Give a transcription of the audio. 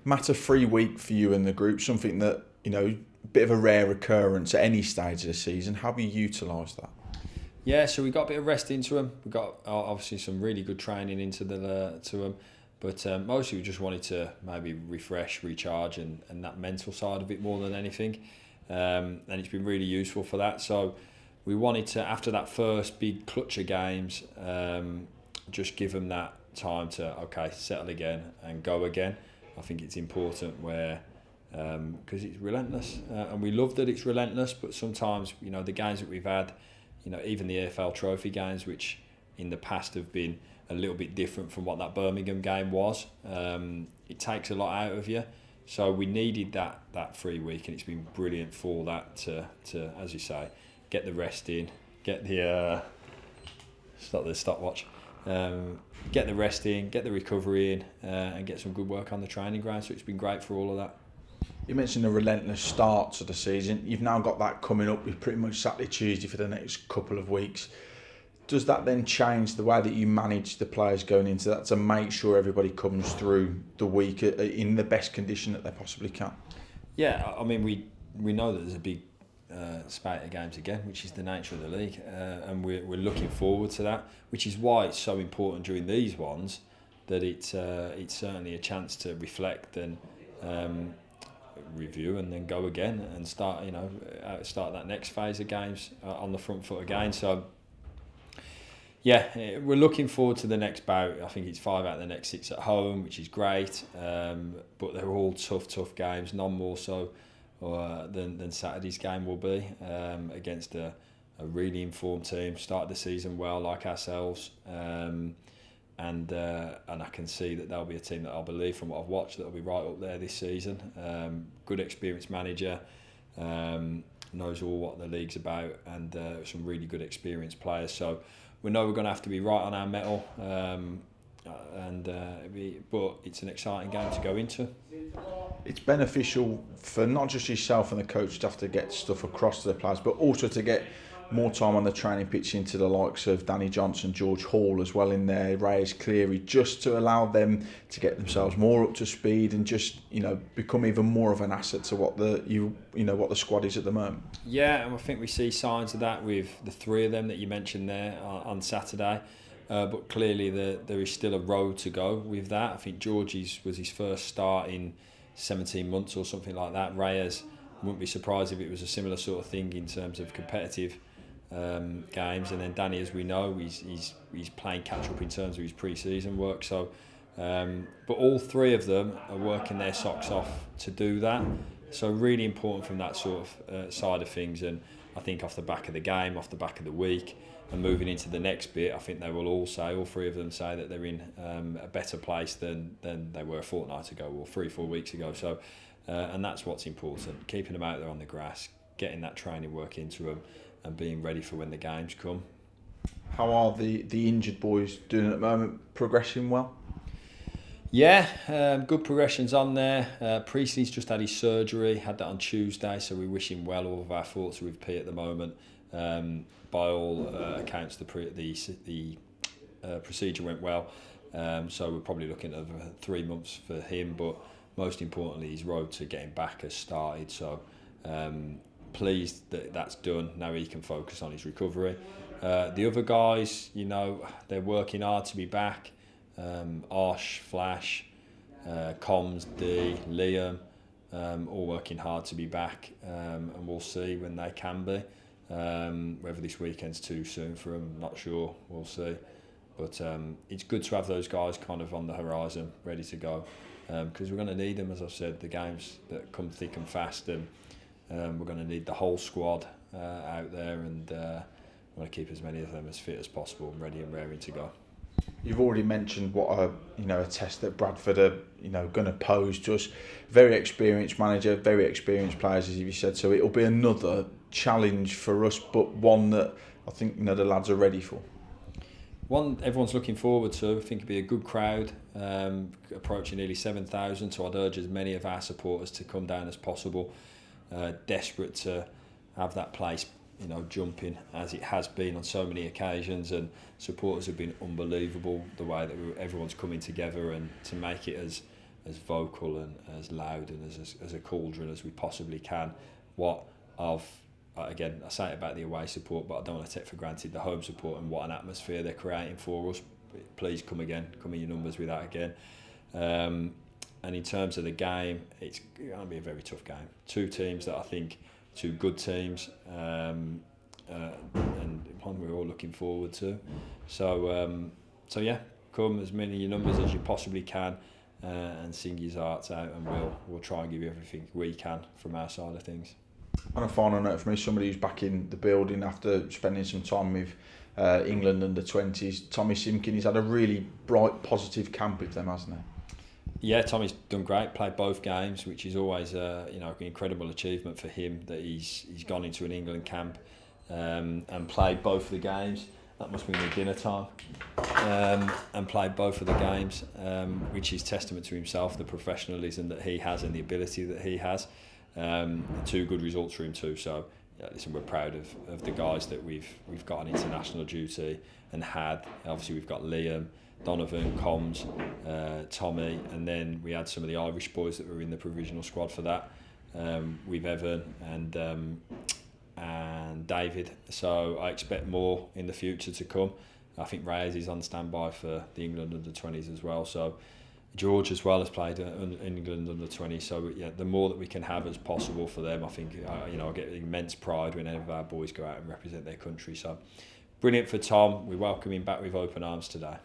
Matt, a free week for you and the group, something that, a bit of a rare occurrence at any stage of the season. How have you utilised that? Yeah, so we got a bit of rest into them. We got obviously some really good training into them, but mostly we just wanted to maybe refresh, recharge, and that mental side of it more than anything. And it's been really useful for that. So we wanted to, after that first big clutch of games, just give them that time to settle again and go again. I think it's important where. Because it's relentless, and we love that it's relentless. But sometimes, the games that we've had, even the AFL Trophy games, which in the past have been a little bit different from what that Birmingham game was, it takes a lot out of you. So we needed that free week, and it's been brilliant for that to as you say, get the rest in, get the stop the stopwatch, get the rest in, get the recovery in, and get some good work on the training ground. So it's been great for all of that. You mentioned the relentless start to the season. You've now got that coming up. You're pretty much Saturday, Tuesday for the next couple of weeks. Does that then change the way that you manage the players going into that to make sure everybody comes through the week in the best condition that they possibly can? Yeah, I mean, we know that there's a big spate of games again, which is the nature of the league, and we're looking forward to that, which is why it's so important during these ones that it's certainly a chance to reflect and review and then go again and start that next phase of games on the front foot again. So yeah, we're looking forward to the next bout. I think it's 5 out of the next 6 at home, which is great, but they're all tough games, none more so than Saturday's game will be, against a really informed team, started the season well like ourselves, and I can see that they'll be a team that I believe, from what I've watched, that'll be right up there this season. Good experienced manager, knows all what the league's about, and some really good experienced players. So we know we're going to have to be right on our mettle, but it's an exciting game to go into. It's beneficial for not just yourself and the coach staff to get stuff across to the players, but also to get more time on the training pitch into the likes of Danny Johnson, George Hall as well in there, Reyes Cleary, just to allow them to get themselves more up to speed and just become even more of an asset to what the squad is at the moment. Yeah, and I think we see signs of that with the 3 of them that you mentioned there on Saturday. But clearly there is still a road to go with that. I think George's was his first start in 17 months or something like that. Reyes, wouldn't be surprised if it was a similar sort of thing in terms of competitive games. And then Danny, as we know, he's playing catch up in terms of his pre-season work. So, but all 3 of them are working their socks off to do that. So really important from that sort of side of things. And I think off the back of the game, off the back of the week, and moving into the next bit, I think they will all 3 of them say that they're in a better place than they were a fortnight ago or 3-4 weeks ago. So, and that's what's important, keeping them out there on the grass, getting that training work into them, and being ready for when the games come. How are the injured boys doing at the moment? Progressing well? Yeah, good progressions on there. Priestley's just had his surgery, had that on Tuesday, so we wish him well. All of our thoughts are with P at the moment. By all accounts, the procedure went well, so we're probably looking at 3 months for him, but most importantly his road to getting back has started. So pleased that that's done. Now he can focus on his recovery. The other guys, they're working hard to be back. Osh, Flash, Combs, D, Liam, all working hard to be back, and we'll see when they can be. Whether this weekend's too soon for them, not sure, we'll see. But it's good to have those guys kind of on the horizon, ready to go, because we're going to need them, as I've said, the games that come thick and fast, and we're going to need the whole squad out there, and we want to keep as many of them as fit as possible and ready and raring to go. You've already mentioned what a test that Bradford are going to pose to us. Very experienced manager, very experienced players, as you said. So it'll be another challenge for us, but one that I think the lads are ready for. One everyone's looking forward to. I think it'll be a good crowd, approaching nearly 7,000. So I'd urge as many of our supporters to come down as possible. Desperate to have that place jumping as it has been on so many occasions, and supporters have been unbelievable the way that everyone's coming together and to make it as as vocal and as loud and as a cauldron as we possibly can. Again, I say it about the away support, but I don't want to take for granted the home support and what an atmosphere they're creating for us. Please come again, come in your numbers with that again. And in terms of the game, it's going to be a very tough game. Two teams that I think, two good teams, and one we're all looking forward to. So yeah, come as many of your numbers as you possibly can, and sing your hearts out, and we'll try and give you everything we can from our side of things. On a final note for me, somebody who's back in the building after spending some time with England under-20s, Tommy Simkin, he's had a really bright, positive camp with them, hasn't he? Yeah, Tommy's done great, played both games, which is always an incredible achievement for him, that he's gone into an England camp and played both of the games. That must be near dinner time. And played both of the games, which is testament to himself, the professionalism that he has and the ability that he has. Two good results for him too. So yeah, listen, we're proud of the guys that we've got on international duty and had. Obviously, we've got Liam, Donovan, Combs, Tommy, and then we had some of the Irish boys that were in the provisional squad for that, with Evan and David. So I expect more in the future to come. I think Reyes is on standby for the England under-20s as well. So George as well has played in England under-20s. So yeah, the more that we can have as possible for them, I think I get immense pride whenever our boys go out and represent their country. So brilliant for Tom. We welcome him back with open arms today.